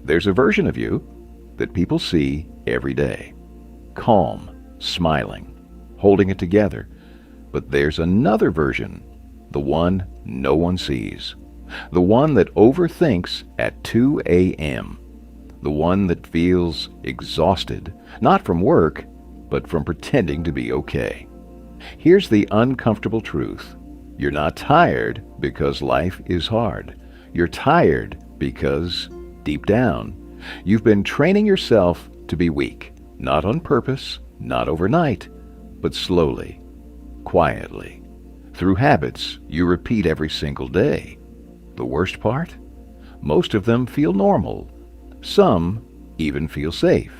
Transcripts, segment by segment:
There's a version of you that people see every day. Calm, smiling, holding it together. But there's another version, the one no one sees. The one that overthinks at 2 a.m. The one that feels exhausted, not from work, but from pretending to be okay. Here's the uncomfortable truth. You're not tired because life is hard. You're tired because, deep down, you've been training yourself to be weak, not on purpose, not overnight, but slowly, quietly, through habits you repeat every single day. The worst part? Most of them feel normal. Some even feel safe.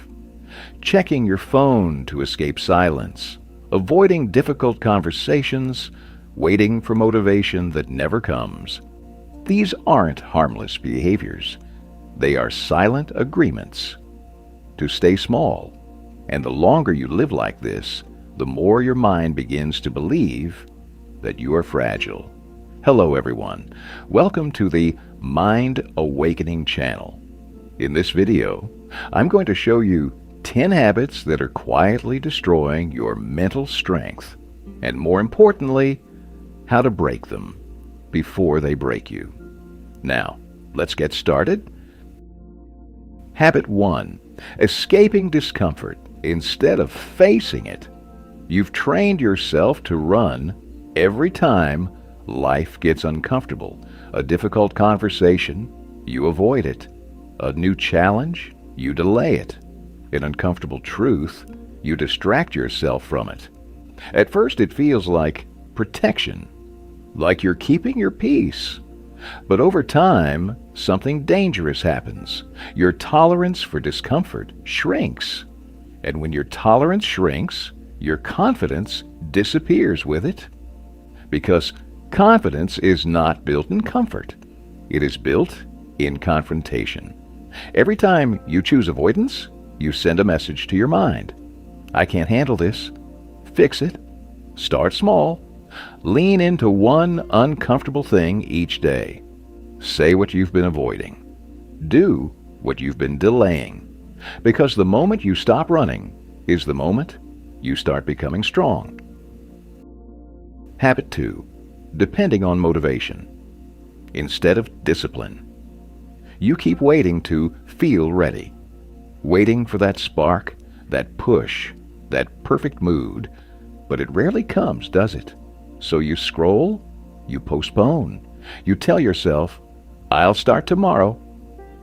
Checking your phone to escape silence, avoiding difficult conversations, waiting for motivation that never comes. These aren't harmless behaviors. They are silent agreements to stay small. And the longer you live like this, the more your mind begins to believe that you are fragile. Hello everyone. Welcome to the Mind Awakening channel. In this video, I'm going to show you 10 habits that are quietly destroying your mental strength, and more importantly, how to break them before they break you. Now, let's get started. Habit 1. Escaping discomfort instead of facing it. You've trained yourself to run every time life gets uncomfortable. A difficult conversation, you avoid it. A new challenge, you delay it. An uncomfortable truth, you distract yourself from it. At first it feels like protection, like you're keeping your peace. But over time, something dangerous happens. Your tolerance for discomfort shrinks. And when your tolerance shrinks, your confidence disappears with it. Because confidence is not built in comfort. It is built in confrontation. Every time you choose avoidance, you send a message to your mind. I can't handle this. Fix it. Start small. Lean into one uncomfortable thing each day. Say what you've been avoiding. Do what you've been delaying. Because the moment you stop running is the moment you start becoming strong. Habit 2. Depending on motivation instead of discipline. You keep waiting to feel ready. Waiting for that spark, that push, that perfect mood. But it rarely comes, does it? So you scroll, you postpone. You tell yourself, I'll start tomorrow.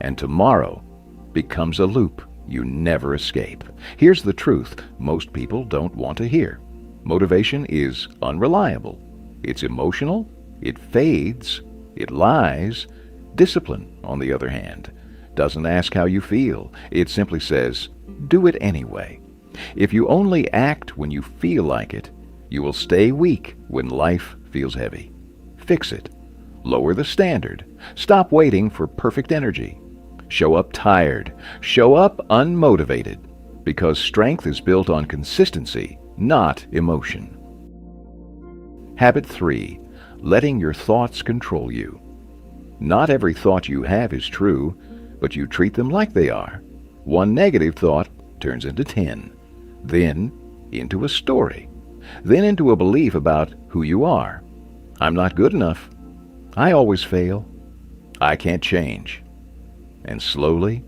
And tomorrow becomes a loop you never escape. Here's the truth most people don't want to hear. Motivation is unreliable. It's emotional. It fades. It lies. Discipline, on the other hand, doesn't ask how you feel. It simply says, do it anyway. If you only act when you feel like it, you will stay weak when life feels heavy. Fix it. Lower the standard. Stop waiting for perfect energy. Show up tired. Show up unmotivated. Because strength is built on consistency, not emotion. Habit 3. Letting your thoughts control you. Not every thought you have is true, but you treat them like they are. One negative thought turns into 10, then into a story, then into a belief about who you are. I'm not good enough. I always fail. I can't change. And slowly,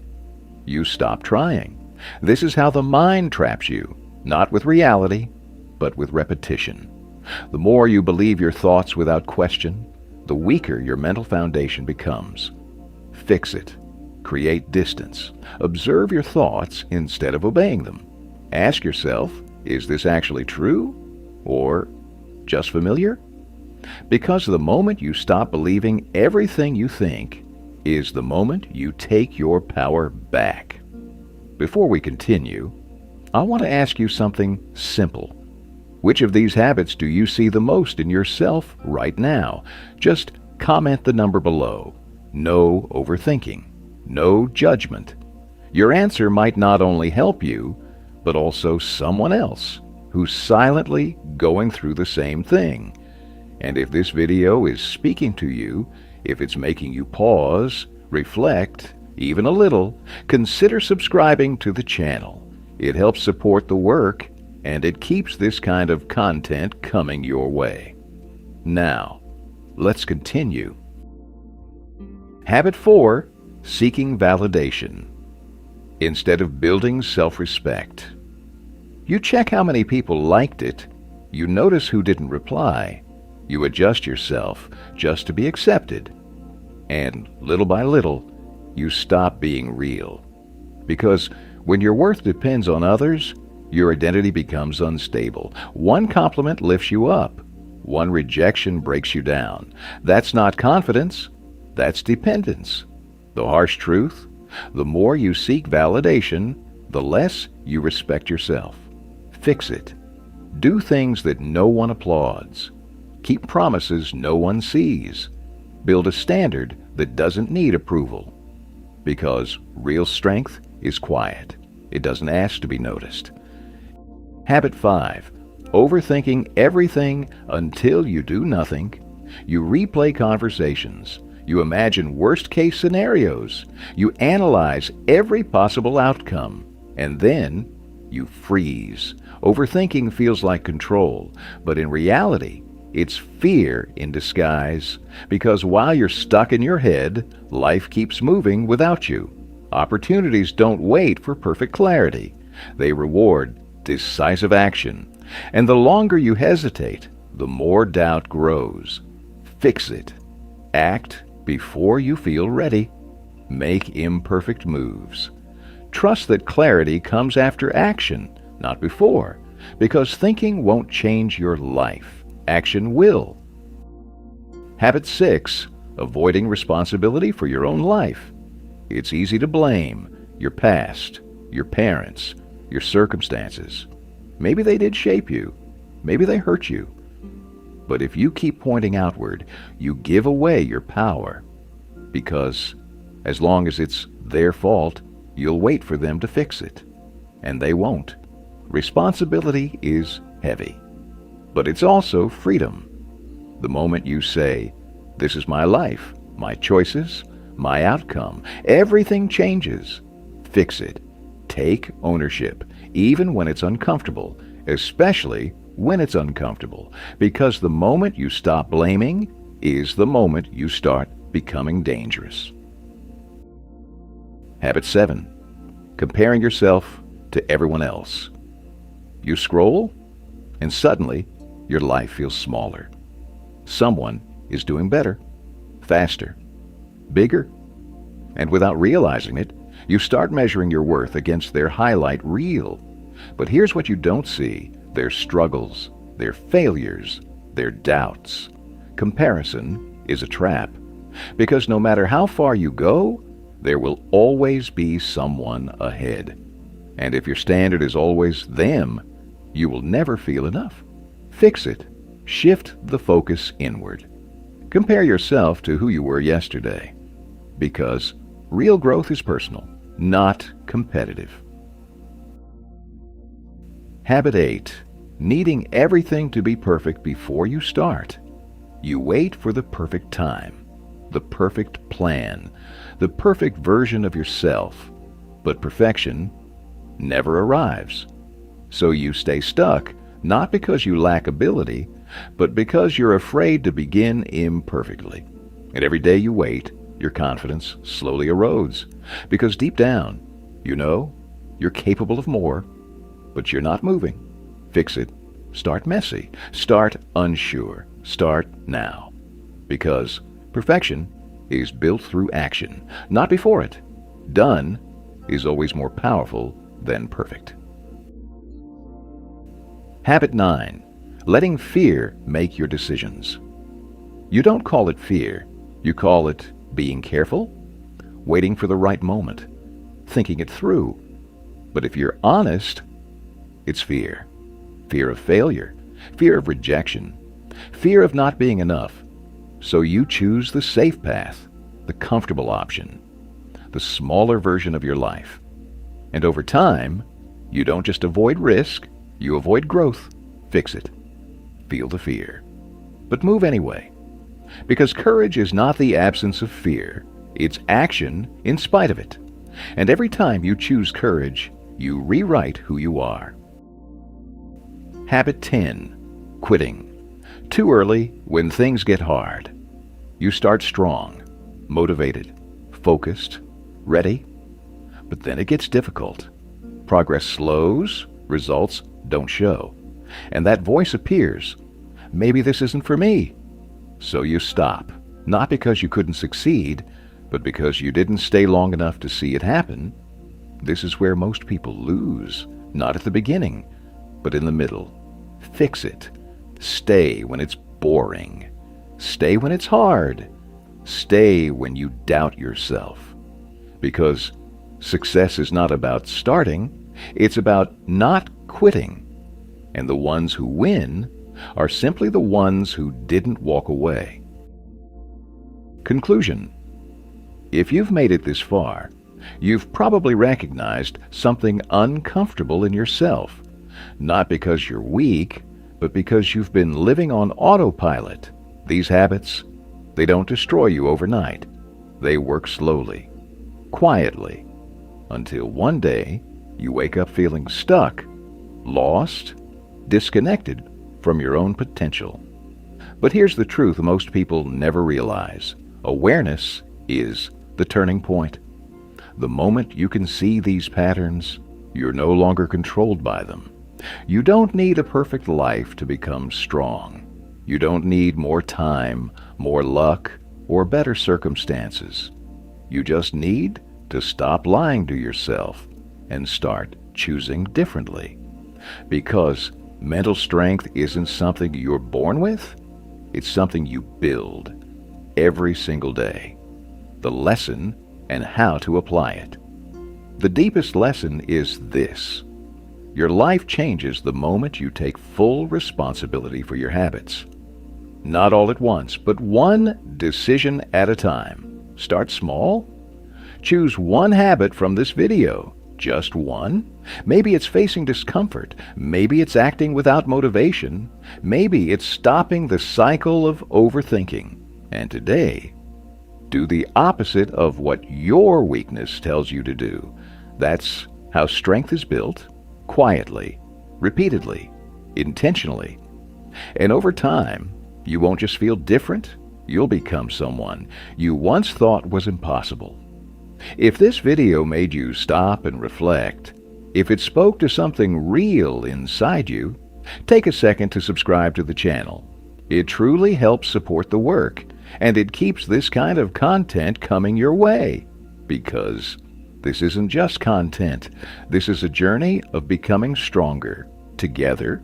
you stop trying. This is how the mind traps you, not with reality, but with repetition. The more you believe your thoughts without question, the weaker your mental foundation becomes. Fix it. Create distance. Observe your thoughts instead of obeying them. Ask yourself, is this actually true? Or just familiar? Because the moment you stop believing everything you think is the moment you take your power back. Before we continue, I want to ask you something simple. Which of these habits do you see the most in yourself right now? Just comment the number below. No overthinking. No judgment. Your answer might not only help you, but also someone else who's silently going through the same thing. And if this video is speaking to you, if it's making you pause, reflect, even a little, consider subscribing to the channel. It helps support the work, and it keeps this kind of content coming your way. Now, let's continue. Habit 4, seeking validation. Instead of building self-respect, you check how many people liked it, you notice who didn't reply, you adjust yourself just to be accepted, and little by little, you stop being real. Because when your worth depends on others, your identity becomes unstable. One compliment lifts you up. One rejection breaks you down. That's not confidence. That's dependence. The harsh truth, the more you seek validation, the less you respect yourself. Fix it. Do things that no one applauds. Keep promises no one sees. Build a standard that doesn't need approval. Because real strength is quiet. It doesn't ask to be noticed. Habit 5. Overthinking everything until you do nothing. You replay conversations. You imagine worst-case scenarios. You analyze every possible outcome. And then you freeze. Overthinking feels like control, but in reality, it's fear in disguise. Because while you're stuck in your head, life keeps moving without you. Opportunities don't wait for perfect clarity. They reward decisive action. And the longer you hesitate, the more doubt grows. Fix it. Act before you feel ready. Make imperfect moves. Trust that clarity comes after action, not before, because thinking won't change your life. Action will. Habit 6. Avoiding responsibility for your own life. It's easy to blame your past, your parents, your circumstances. Maybe they did shape you. Maybe they hurt you. But if you keep pointing outward, you give away your power. Because as long as it's their fault, you'll wait for them to fix it. And they won't. Responsibility is heavy. But it's also freedom. The moment you say, "This is my life, my choices, my outcome," everything changes. Fix it. Take ownership, even when it's uncomfortable, especially when it's uncomfortable, because the moment you stop blaming is the moment you start becoming dangerous. Habit 7. Comparing yourself to everyone else. You scroll, and suddenly your life feels smaller. Someone is doing better, faster, bigger, and without realizing it, you start measuring your worth against their highlight reel. But here's what you don't see: their struggles, their failures, their doubts. Comparison is a trap, because no matter how far you go, there will always be someone ahead. And if your standard is always them, you will never feel enough. Fix it. Shift the focus inward. Compare yourself to who you were yesterday, because real growth is personal, not competitive. Habit 8. Needing everything to be perfect before you start. You wait for the perfect time, the perfect plan, the perfect version of yourself, but perfection never arrives. So you stay stuck, not because you lack ability, but because you're afraid to begin imperfectly. And every day you wait, your confidence slowly erodes, because deep down, you know you're capable of more, but you're not moving. Fix it. Start messy. Start unsure. Start now. Because perfection is built through action, not before it. Done is always more powerful than perfect. Habit 9. Letting fear make your decisions. You don't call it fear. You call it being careful, waiting for the right moment, thinking it through. But if you're honest, it's fear. Fear of failure, fear of rejection, fear of not being enough. So you choose the safe path, the comfortable option, the smaller version of your life. And over time, you don't just avoid risk, you avoid growth. Fix it. Feel the fear. But move anyway. Because courage is not the absence of fear, It's action in spite of it. And every time you choose courage, you rewrite who you are. Habit 10. Quitting. Too early when things get hard. You start strong, motivated, focused, ready, but then it gets difficult. Progress slows, results don't show. And that voice appears. Maybe this isn't for me. So you stop, not because you couldn't succeed, but because you didn't stay long enough to see it happen. This is where most people lose, not at the beginning, but in the middle. Fix it. Stay when it's boring. Stay when it's hard. Stay when you doubt yourself. Because success is not about starting, it's about not quitting. And the ones who win are simply the ones who didn't walk away. Conclusion. If you've made it this far, you've probably recognized something uncomfortable in yourself, not because you're weak, but because you've been living on autopilot. These habits, they don't destroy you overnight. They work slowly, quietly, until one day you wake up feeling stuck, lost, disconnected from your own potential. But here's the truth most people never realize. Awareness is the turning point. The moment you can see these patterns, you're no longer controlled by them. You don't need a perfect life to become strong. You don't need more time, more luck, or better circumstances. You just need to stop lying to yourself and start choosing differently. Because mental strength isn't something you're born with, it's something you build every single day. The lesson and how to apply it. The deepest lesson is this. Your life changes the moment you take full responsibility for your habits. Not all at once, but one decision at a time. Start small. Choose one habit from this video. Just one. Maybe it's facing discomfort. Maybe it's acting without motivation. Maybe it's stopping the cycle of overthinking. And today, do the opposite of what your weakness tells you to do. That's how strength is built, quietly, repeatedly, intentionally. And over time, you won't just feel different, you'll become someone you once thought was impossible. If this video made you stop and reflect, if it spoke to something real inside you, take a second to subscribe to the channel. It truly helps support the work, and it keeps this kind of content coming your way. Because this isn't just content, this is a journey of becoming stronger together.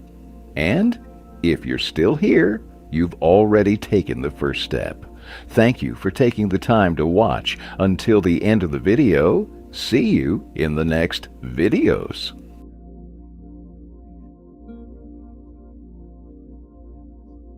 And if you're still here, you've already taken the first step. Thank you for taking the time to watch until the end of the video. See you in the next videos.